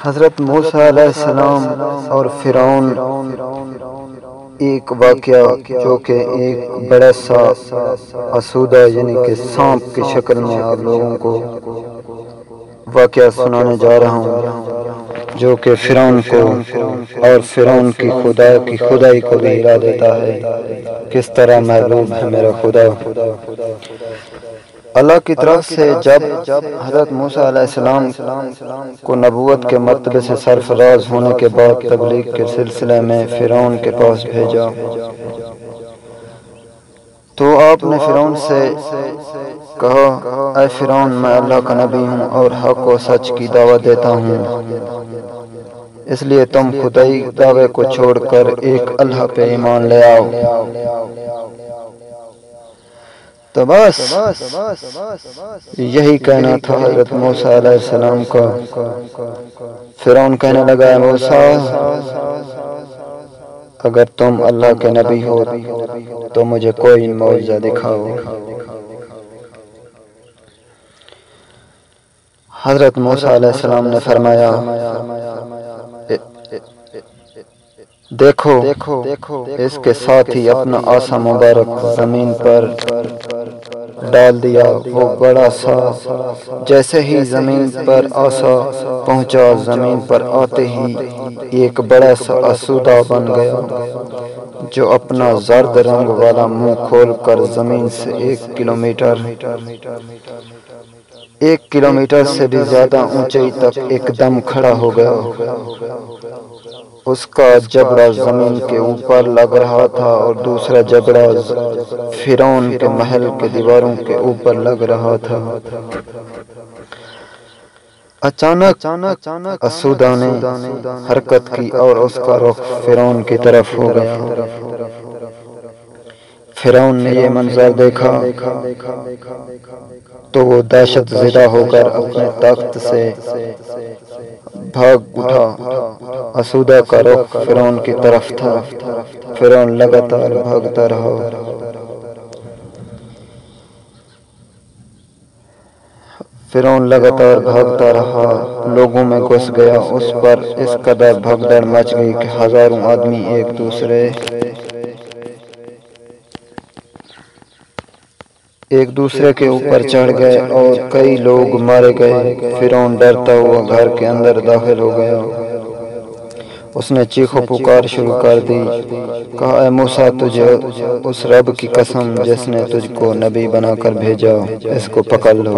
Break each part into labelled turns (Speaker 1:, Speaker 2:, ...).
Speaker 1: حضرت موسیٰ علیہ السلام اور فرعون ایک واقعہ جو کہ ایک بڑا سا اسودہ یعنی کہ سانپ کی شکل میں آپ لوگوں کو واقعہ سنانے جا رہا ہوں، جو کہ فرعون کو اور فرعون کی خدائی کو بھی ہلا دیتا ہے۔ کس طرح محبوب ہے میرا خدا۔ اللہ کی طرف سے جب حضرت موسیٰ علیہ السلام کو نبوت کے مرتبے سے سرفراز ہونے کے بعد تبلیغ کے سلسلے میں فرعون کے پاس بھیجا، تو آپ نے فرعون سے کہا، اے فرعون، میں اللہ کا نبی ہوں اور حق و سچ کی دعوت دیتا ہوں، اس لیے تم خدائی دعوے کو چھوڑ کر ایک اللہ پہ ایمان لے آؤ۔ تو بس یہی کہنا تھا حضرت موسیٰ علیہ السلام کا۔ فرعون کہنے لگا، اے موسیٰ، اگر تم اللہ کے نبی ہو تو مجھے کوئی معجزہ دکھاؤ۔ حضرت موسیٰ علیہ السلام نے فرمایا، دیکھو، اس کے ساتھ ہی اپنا عصا مبارک زمین پر ڈال دیا۔ وہ بڑا سا، جیسے ہی زمین پر عصا پہنچا، زمین پر آتے ہی ایک بڑا سا اسودہ بن گیا، جو اپنا زرد رنگ والا منہ کھول کر زمین سے 1 کلومیٹر سے بھی زیادہ اونچائی تک ایک دم کھڑا ہو گیا۔ اس کا جبڑا زمین کے اوپر لگ رہا تھا اور دوسرا جبڑا فرعون کے محل کے دیواروں کے اوپر لگ رہا تھا۔ اچانک اسودہ نے حرکت کی اور اس کا رخ فرعون کی طرف ہو گیا۔ فرعون نے یہ منظر دیکھا تو وہ دہشت زدہ ہو کر اپنے تخت سے بھاگ اٹھا۔ اسودہ کا رخ فرعون کی طرف تھا۔ فرعون لگاتار بھاگتا رہا۔ لوگوں میں گھس گیا۔ اس پر اس قدر بھگدڑ مچ گئی کہ ہزاروں آدمی ایک دوسرے کے اوپر چڑھ گئے اور کئی لوگ مارے گئے۔ فرعون ڈرتا ہوا گھر کے اندر داخل ہو گیا۔ اس نے چیخ و پکار شروع کر دی، کہا، اے موسیٰ، تجھے اس رب کی قسم جس نے تجھ کو نبی بنا کر بھیجا، اس کو پکڑ لو۔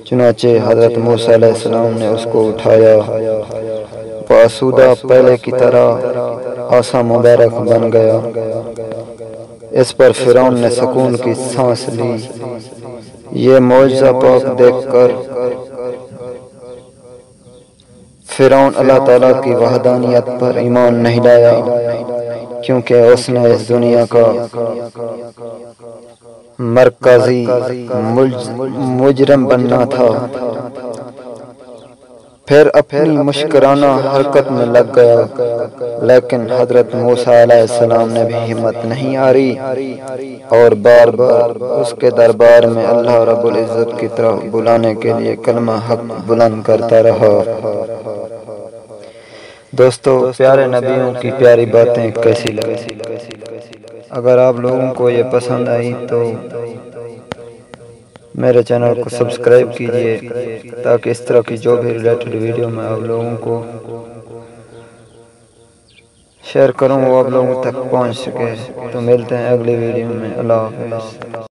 Speaker 1: چنانچہ حضرت موسیٰ علیہ السلام نے اس کو اٹھایا۔ وہ اسودہ پہلے کی طرح عصا مبارک بن گیا۔ اس پر فرعون نے سکون کی سانس لی۔ یہ معجزہ پاک دیکھ کر فرعون اللہ تعالیٰ کی وحدانیت پر ایمان نہیں لایا، کیونکہ اس نے اس دنیا کا مرکزی مجرم بننا تھا۔ پھر اپنی مشکرانہ حرکت میں لگ گیا، لیکن حضرت موسیٰ علیہ السلام نے بھی ہمت نہیں ہاری اور بار بار اس کے دربار میں اللہ رب العزت کی طرف بلانے کے لیے کلمہ حق بلند کرتا رہا۔ دوستو، پیارے نبیوں کی پیاری باتیں کیسی لگی؟ اگر آپ لوگوں کو یہ پسند آئی تو میرے چینل کو سبسکرائب کیجئے، تاکہ اس طرح کی جو بھی ریلیٹڈ ویڈیو میں آپ لوگوں کو شیئر کروں وہ آپ لوگوں تک پہنچ سکے۔ تو ملتے ہیں اگلی ویڈیو میں۔ اللہ حافظ۔